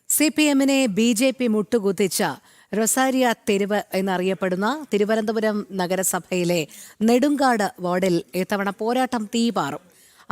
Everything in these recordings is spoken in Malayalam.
CPM-നെ BJP മുട്ടുകുത്തിച്ച റൊസാരിയ തെരുവ് എന്നറിയപ്പെടുന്ന തിരുവനന്തപുരം നഗരസഭയിലെ നെടുങ്കാട് വാർഡിൽ ഇത്തവണ പോരാട്ടം തീപാറും.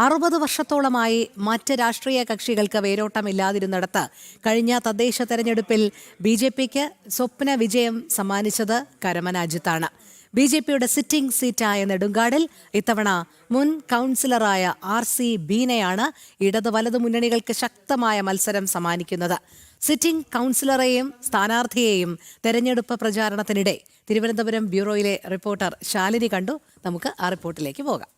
60 വർഷത്തോളമായി മറ്റ് രാഷ്ട്രീയ കക്ഷികൾക്ക് വേരോട്ടമില്ലാതിരുന്നിടത്ത് കഴിഞ്ഞ തദ്ദേശ തെരഞ്ഞെടുപ്പിൽ BJPക്ക് സ്വപ്ന വിജയം സമ്മാനിച്ചത് കരമന അജിത്താണ്. BJPയുടെ സിറ്റിംഗ് സീറ്റായ നെടുങ്കാടിൽ ഇത്തവണ മുൻ കൗൺസിലറായ RC ബീനയാണ് ഇടത് വലതു മുന്നണികൾക്ക് ശക്തമായ മത്സരം സമ്മാനിക്കുന്നത്. സിറ്റിംഗ് കൗൺസിലറെയും സ്ഥാനാർത്ഥിയെയും തെരഞ്ഞെടുപ്പ് പ്രചാരണത്തിനിടെ തിരുവനന്തപുരം ബ്യൂറോയിലെ റിപ്പോർട്ടർ ശാലിനി കണ്ടു. നമുക്ക് ആ റിപ്പോർട്ടിലേക്ക് പോകാം.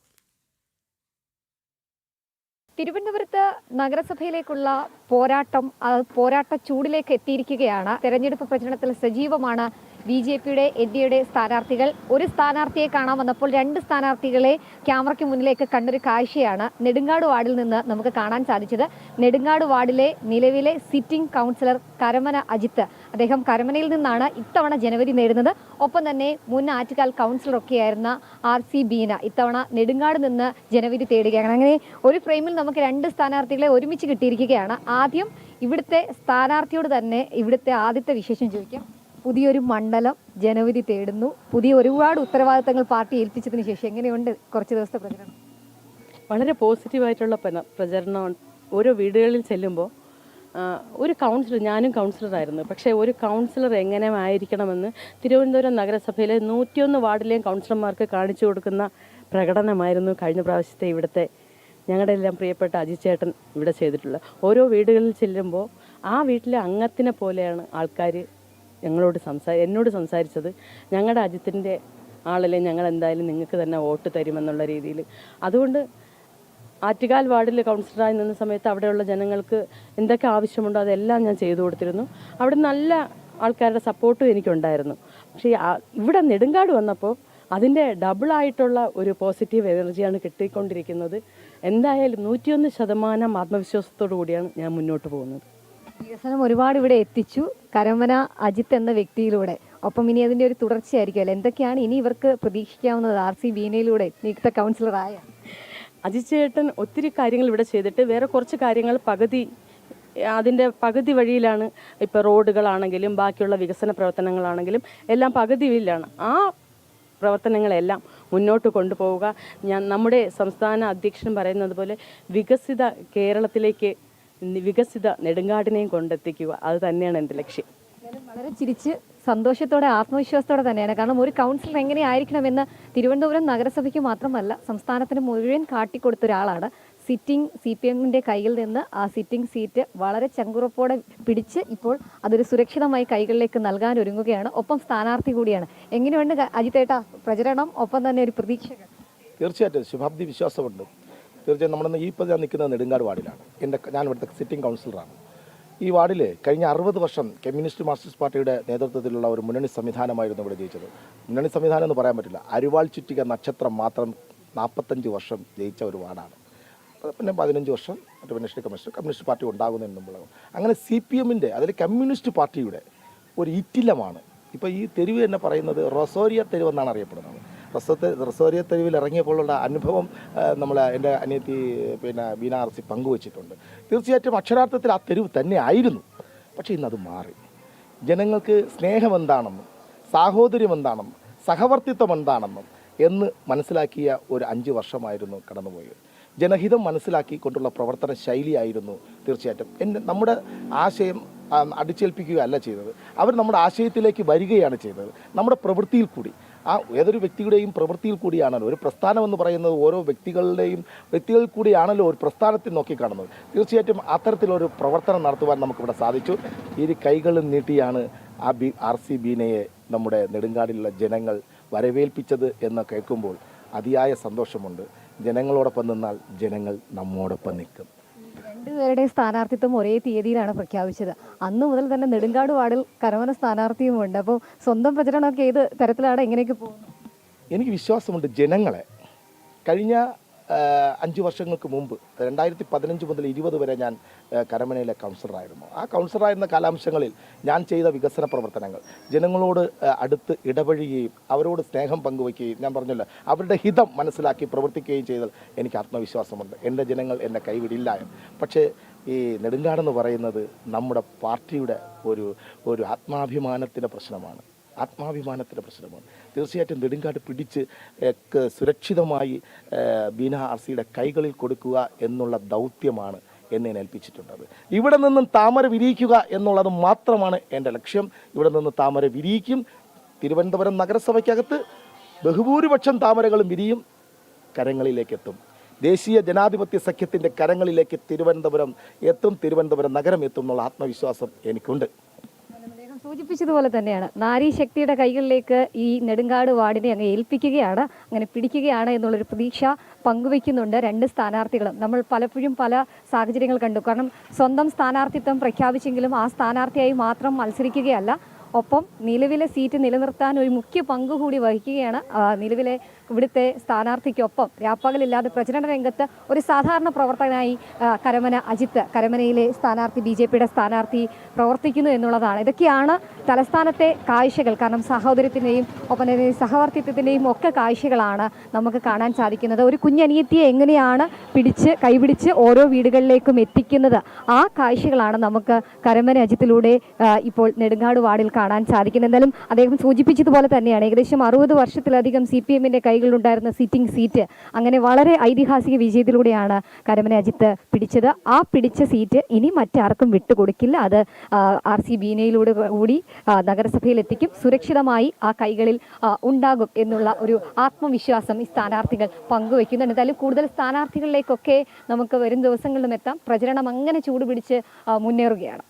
തിരുവനന്തപുരത്ത് നഗരസഭയിലേക്കുള്ള പോരാട്ട ചൂടിലേക്ക് എത്തിയിരിക്കുകയാണ്. തെരഞ്ഞെടുപ്പ് പ്രചരണത്തിൽ സജീവമാണ് BJPയുടെ എൻഡിഎയുടെ സ്ഥാനാർത്ഥികൾ. ഒരു സ്ഥാനാർത്ഥിയെ കാണാൻ വന്നപ്പോൾ 2 സ്ഥാനാർത്ഥികളെ ക്യാമറയ്ക്ക് മുന്നിലേക്ക് കണ്ടൊരു കാഴ്ചയാണ് നെടുങ്കാട് വാർഡിൽ നിന്ന് നമുക്ക് കാണാൻ സാധിച്ചത്. നെടുങ്കാട് വാർഡിലെ നിലവിലെ സിറ്റിംഗ് കൗൺസിലർ കരമന അജിത്ത്, അദ്ദേഹം കരമനയിൽ നിന്നാണ് ഇത്തവണ ജനവിധി നേടുന്നത്. ഒപ്പം തന്നെ മുൻ ആറ്റുകാൽ കൗൺസിലറൊക്കെയായിരുന്ന RC ബീന ഇത്തവണ നെടുങ്കാട് നിന്ന് ജനവിധി തേടുകയാണ്. അങ്ങനെ ഒരു ഫ്രെയിമിൽ നമുക്ക് 2 സ്ഥാനാർത്ഥികളെ ഒരുമിച്ച് കിട്ടിയിരിക്കുകയാണ്. ആദ്യം ഇവിടുത്തെ സ്ഥാനാർത്ഥിയോട് തന്നെ ഇവിടുത്തെ ആദ്യത്തെ വിശേഷം ചോദിക്കാം. പുതിയൊരു മണ്ഡലം ജനവിധി തേടുന്നു, പുതിയ ഒരുപാട് ഉത്തരവാദിത്തങ്ങൾ പാർട്ടി ഏൽപ്പിച്ചതിന് ശേഷം എങ്ങനെയുണ്ട് കുറച്ച് ദിവസത്തെ പ്രചരണം? വളരെ പോസിറ്റീവായിട്ടുള്ള പ്രചരണം. ഓരോ വീടുകളിൽ ചെല്ലുമ്പോൾ ഒരു കൗൺസിലർ, ഞാനും കൗൺസിലറായിരുന്നു, പക്ഷേ ഒരു കൗൺസിലർ എങ്ങനെ ആയിരിക്കണമെന്ന് തിരുവനന്തപുരം നഗരസഭയിലെ 101 വാർഡിലെയും കൗൺസിലർമാർക്ക് കാണിച്ചു കൊടുക്കുന്ന പ്രകടനമായിരുന്നു കഴിഞ്ഞ പ്രാവശ്യത്തെ ഇവിടുത്തെ ഞങ്ങളുടെ എല്ലാം പ്രിയപ്പെട്ട അജിത് ചേട്ടൻ ഇവിടെ ചെയ്തിട്ടുള്ളത്. ഓരോ വീടുകളിൽ ചെല്ലുമ്പോൾ ആ വീട്ടിലെ അംഗത്തിനെ പോലെയാണ് ആൾക്കാർ എന്നോട് സംസാരിച്ചത്. ഞങ്ങളുടെ അജിത്തിൻ്റെ ആളല്ലേ, ഞങ്ങൾ എന്തായാലും നിങ്ങൾക്ക് തന്നെ വോട്ട് തരുമെന്നുള്ള രീതിയിൽ. അതുകൊണ്ട് ആറ്റുകാൽ വാർഡിൽ കൗൺസിലറായി നിന്ന സമയത്ത് അവിടെയുള്ള ജനങ്ങൾക്ക് എന്തൊക്കെ ആവശ്യമുണ്ടോ അതെല്ലാം ഞാൻ ചെയ്തു കൊടുത്തിരുന്നു. അവിടെ നല്ല ആൾക്കാരുടെ സപ്പോർട്ടും എനിക്കുണ്ടായിരുന്നു. പക്ഷേ ഇവിടെ നെടുങ്കാട് വന്നപ്പോൾ അതിൻ്റെ ഡബിളായിട്ടുള്ള ഒരു പോസിറ്റീവ് എനർജിയാണ് കിട്ടിക്കൊണ്ടിരിക്കുന്നത്. എന്തായാലും 101% ആത്മവിശ്വാസത്തോടു കൂടിയാണ് ഞാൻ മുന്നോട്ട് പോകുന്നത്. വികസനം ഒരുപാട് ഇവിടെ എത്തിച്ചു കരമന അജിത്ത് എന്ന വ്യക്തിയിലൂടെ. ഒപ്പം ഇനി അതിൻ്റെ ഒരു തുടർച്ചയായിരിക്കുമല്ലോ. എന്തൊക്കെയാണ് ഇനി ഇവർക്ക് പ്രതീക്ഷിക്കാവുന്നത് RC ബീനയിലൂടെ നിയുക്ത കൗൺസിലറായ? അജിത് ചേട്ടൻ ഒത്തിരി കാര്യങ്ങൾ ഇവിടെ ചെയ്തിട്ട് വേറെ കുറച്ച് കാര്യങ്ങൾ അതിൻ്റെ പകുതി വഴിയിലാണ്. ഇപ്പോൾ റോഡുകളാണെങ്കിലും ബാക്കിയുള്ള വികസന പ്രവർത്തനങ്ങളാണെങ്കിലും എല്ലാം പകുതിയിലാണ്. ആ പ്രവർത്തനങ്ങളെല്ലാം മുന്നോട്ട് കൊണ്ടുപോവുക. നമ്മുടെ സംസ്ഥാന അധ്യക്ഷൻ പറയുന്നത് പോലെ വികസിത കേരളത്തിലേക്ക് വികസിത നെടുങ്കാടിനെയും കൊണ്ടെത്തിക്കുക, അത് തന്നെയാണ് എൻ്റെ ലക്ഷ്യം. വളരെ ചിരിച്ച് സന്തോഷത്തോടെ ആത്മവിശ്വാസത്തോടെ തന്നെയാണ്. കാരണം ഒരു കൗൺസിലർ എങ്ങനെയായിരിക്കണമെന്ന് തിരുവനന്തപുരം നഗരസഭയ്ക്ക് മാത്രമല്ല സംസ്ഥാനത്തിന് മുഴുവൻ കാട്ടിക്കൊടുത്ത ഒരാളാണ്. സിറ്റിംഗ് CPM-ന്റെ കയ്യിൽ നിന്ന് ആ സിറ്റിംഗ് സീറ്റ് വളരെ ചങ്കുറപ്പോടെ പിടിച്ച് ഇപ്പോൾ അതൊരു സുരക്ഷിതമായി കൈകളിലേക്ക് നൽകാൻ ഒരുങ്ങുകയാണ്. ഒപ്പം സ്ഥാനാർത്ഥി കൂടിയാണ്. എങ്ങനെയുണ്ട് അജിത്തേട്ട പ്രചരണം, ഒപ്പം തന്നെ ഒരു പ്രതീക്ഷ? തീർച്ചയായിട്ടും ശുഭാപ്തി വിശ്വാസമുണ്ട്. തീർച്ചയായും ഞാൻ നിൽക്കുന്നത് നെടുങ്കാട് വാർഡിലാണ്. ഞാൻ ഇവിടുത്തെ സിറ്റിംഗ് കൗൺസിലറാണ്. ഈ വാർഡിൽ കഴിഞ്ഞ 60 വർഷം കമ്മ്യൂണിസ്റ്റ് മാർക്സിസ്റ്റ് പാർട്ടിയുടെ നേതൃത്വത്തിലുള്ള ഒരു മുന്നണി സംവിധാനമായിരുന്നു ഇവിടെ ജയിച്ചത്. മുന്നണി സംവിധാനം എന്ന് പറയാൻ പറ്റില്ല, അരിവാൾ ചുറ്റിക നക്ഷത്രം മാത്രം 45 വർഷം ജയിച്ച ഒരു വാർഡാണ്. പിന്നെ 15 വർഷം കമ്മ്യൂണിസ്റ്റ് പാർട്ടി ഉണ്ടാകുന്നതിന് മുമ്പ്. അങ്ങനെ CPM-ന്റെ അതിൽ കമ്മ്യൂണിസ്റ്റ് പാർട്ടിയുടെ ഒരു ഈറ്റില്ലമാണ് ഇപ്പോൾ ഈ തെരുവ് തന്നെ പറയുന്നത്. റൊസാരിയ തെരുവ് എന്നാണ് അറിയപ്പെടുന്നത്. റൊസാരിയ തെരുവിൽ ഇറങ്ങിയപ്പോഴുള്ള അനുഭവം എൻ്റെ അനിയത്തി ബീന RC പങ്കുവച്ചിട്ടുണ്ട്. തീർച്ചയായിട്ടും അക്ഷരാർത്ഥത്തിൽ ആ തെരുവ് തന്നെ ആയിരുന്നു. പക്ഷേ ഇന്നത് മാറി. ജനങ്ങൾക്ക് സ്നേഹം എന്താണെന്നും സാഹോദര്യം എന്താണെന്നും സഹവർത്തിത്വം എന്താണെന്നും എന്ന് മനസ്സിലാക്കിയ ഒരു 5 വർഷമായിരുന്നു കടന്നുപോയത്. ജനഹിതം മനസ്സിലാക്കിക്കൊണ്ടുള്ള പ്രവർത്തന ശൈലിയായിരുന്നു തീർച്ചയായിട്ടും. നമ്മുടെ ആശയം അടിച്ചേൽപ്പിക്കുകയല്ല ചെയ്തത്, അവർ നമ്മുടെ ആശയത്തിലേക്ക് വരികയാണ് ചെയ്തത്. നമ്മുടെ പ്രവൃത്തിയിൽ കൂടി, ഏതൊരു വ്യക്തിയുടെയും പ്രവൃത്തിയിൽ കൂടിയാണല്ലോ ഒരു പ്രസ്ഥാനം എന്ന് പറയുന്നത്. ഓരോ വ്യക്തികളിൽ കൂടിയാണല്ലോ ഒരു പ്രസ്ഥാനത്തിൽ നോക്കിക്കാണുന്നത്. തീർച്ചയായിട്ടും അത്തരത്തിലൊരു പ്രവർത്തനം നടത്തുവാൻ നമുക്കിവിടെ സാധിച്ചു. ഇരു കൈകളും നീട്ടിയാണ് RC ബീനയെ നമ്മുടെ നെടുങ്കാടിലുള്ള ജനങ്ങൾ വരവേൽപ്പിച്ചത് എന്ന് കേൾക്കുമ്പോൾ അതിയായ സന്തോഷമുണ്ട്. ജനങ്ങളോടൊപ്പം നിന്നാൽ ജനങ്ങൾ നമ്മോടൊപ്പം നിൽക്കും. 2 പേരുടെയും സ്ഥാനാർത്ഥിത്വം ഒരേ തീയതിയിലാണ് പ്രഖ്യാപിച്ചത്. അന്ന് മുതൽ തന്നെ നെടുങ്കാട് വാർഡിൽ കരമന സ്ഥാനാർത്ഥിയുമുണ്ട്. അപ്പോൾ സ്വന്തം പ്രചരണമൊക്കെ ഏത് തരത്തിലാണ്, എങ്ങനെയൊക്കെ പോകുന്നു? എനിക്ക് വിശ്വാസമുണ്ട് ജനങ്ങളെ. കഴിഞ്ഞ 5 വർഷങ്ങൾക്ക് മുമ്പ് 2015 മുതൽ 20 വരെ ഞാൻ കരമനയിലെ കൗൺസിലറായിരുന്നു. ആ കൗൺസിലറായിരുന്ന കാലാംശങ്ങളിൽ ഞാൻ ചെയ്ത വികസന പ്രവർത്തനങ്ങൾ, ജനങ്ങളോട് അടുത്ത് ഇടപഴകുകയും അവരോട് സ്നേഹം പങ്കുവയ്ക്കുകയും, ഞാൻ പറഞ്ഞല്ലോ അവരുടെ ഹിതം മനസ്സിലാക്കി പ്രവർത്തിക്കുകയും ചെയ്താൽ എനിക്ക് ആത്മവിശ്വാസമുണ്ട് എൻ്റെ ജനങ്ങൾ എന്നെ കൈവിടില്ല. പക്ഷേ ഈ നെടുങ്കാടെന്ന് പറയുന്നത് നമ്മുടെ പാർട്ടിയുടെ ഒരു ആത്മാഭിമാനത്തിൻ്റെ പ്രശ്നമാണ്. തീർച്ചയായിട്ടും നെടുങ്കാട് പിടിച്ച് സുരക്ഷിതമായി ബീന RCയുടെ കൈകളിൽ കൊടുക്കുക എന്നുള്ള ദൗത്യമാണ് എന്നെ ഏൽപ്പിച്ചിട്ടുള്ളത്. ഇവിടെ നിന്നും താമര വിരിയിക്കുക എന്നുള്ളത് മാത്രമാണ് എൻ്റെ ലക്ഷ്യം. ഇവിടെ നിന്ന് താമര വിരിയിക്കും. തിരുവനന്തപുരം നഗരസഭയ്ക്കകത്ത് ബഹുഭൂരിപക്ഷം താമരകളും വിരിയും, കരങ്ങളിലേക്ക് എത്തും. ദേശീയ ജനാധിപത്യ സഖ്യത്തിൻ്റെ കരങ്ങളിലേക്ക് തിരുവനന്തപുരം എത്തും, തിരുവനന്തപുരം നഗരം എത്തും എന്നുള്ള ആത്മവിശ്വാസം എനിക്കുണ്ട്. സൂചിപ്പിച്ചതുപോലെ തന്നെയാണ് നാരീശക്തിയുടെ കൈകളിലേക്ക് ഈ നെടുങ്കാട് വാർഡിനെ അങ്ങ് ഏൽപ്പിക്കുകയാണ്, അങ്ങനെ പിടിക്കുകയാണ് എന്നുള്ളൊരു പ്രതീക്ഷ പങ്കുവയ്ക്കുന്നുണ്ട് രണ്ട് സ്ഥാനാർത്ഥികളും. നമ്മൾ പലപ്പോഴും പല സാഹചര്യങ്ങൾ കണ്ടു. കാരണം സ്വന്തം സ്ഥാനാർത്ഥിത്വം പ്രഖ്യാപിച്ചെങ്കിലും ആ സ്ഥാനാർത്ഥിയായി മാത്രം മത്സരിക്കുകയല്ല, ഒപ്പം നിലവിലെ സീറ്റ് നിലനിർത്താൻ ഒരു മുഖ്യ പങ്ക് കൂടി വഹിക്കുകയാണ്. നിലവിലെ ഇവിടുത്തെ സ്ഥാനാർത്ഥിക്കൊപ്പം രാപ്പകലില്ലാതെ പ്രചരണ രംഗത്ത് ഒരു സാധാരണ പ്രവർത്തകനായി കരമന അജിത്ത്, കരമനയിലെ സ്ഥാനാർത്ഥി, BJPയുടെ സ്ഥാനാർത്ഥി പ്രവർത്തിക്കുന്നു എന്നുള്ളതാണ്. ഇതൊക്കെയാണ് തലസ്ഥാനത്തെ കാഴ്ചകൾ. കാരണം സഹോദരത്തിൻ്റെയും ഒപ്പം തന്നെ സഹവർത്തിത്വത്തിൻ്റെയും ഒക്കെ കാഴ്ചകളാണ് നമുക്ക് കാണാൻ സാധിക്കുന്നത്. ഒരു കുഞ്ഞനിയത്തിയെ എങ്ങനെയാണ് കൈപിടിച്ച് ഓരോ വീടുകളിലേക്കും എത്തിക്കുന്നത്, ആ കാഴ്ചകളാണ് നമുക്ക് കരമന അജിത്തിലൂടെ ഇപ്പോൾ നെടുങ്കാട് വാർഡിൽ കാണാൻ സാധിക്കുന്നത്. എന്തായാലും അദ്ദേഹം സൂചിപ്പിച്ചതുപോലെ തന്നെയാണ് ഏകദേശം 60 വർഷത്തിലധികം CPMന്റെ കൈകളിലുണ്ടായിരുന്ന സിറ്റിംഗ് സീറ്റ് അങ്ങനെ വളരെ ഐതിഹാസിക വിജയത്തിലൂടെയാണ് കരമന അജിത്ത് പിടിച്ചത്. ആ പിടിച്ച സീറ്റ് ഇനി മറ്റാർക്കും വിട്ടുകൊടുക്കില്ല. അത് RC ബീനയിലൂടെ കൂടി നഗരസഭയിൽ എത്തിക്കും, സുരക്ഷിതമായി ആ കൈകളിൽ ഉണ്ടാകും എന്നുള്ള ഒരു ആത്മവിശ്വാസം ഈ സ്ഥാനാർത്ഥികൾ പങ്കുവയ്ക്കുന്നുണ്ട്. എന്തായാലും കൂടുതൽ സ്ഥാനാർത്ഥികളിലേക്കൊക്കെ നമുക്ക് വരും ദിവസങ്ങളിലും എത്താം. പ്രചരണം അങ്ങനെ ചൂടുപിടിച്ച് മുന്നേറുകയാണ്.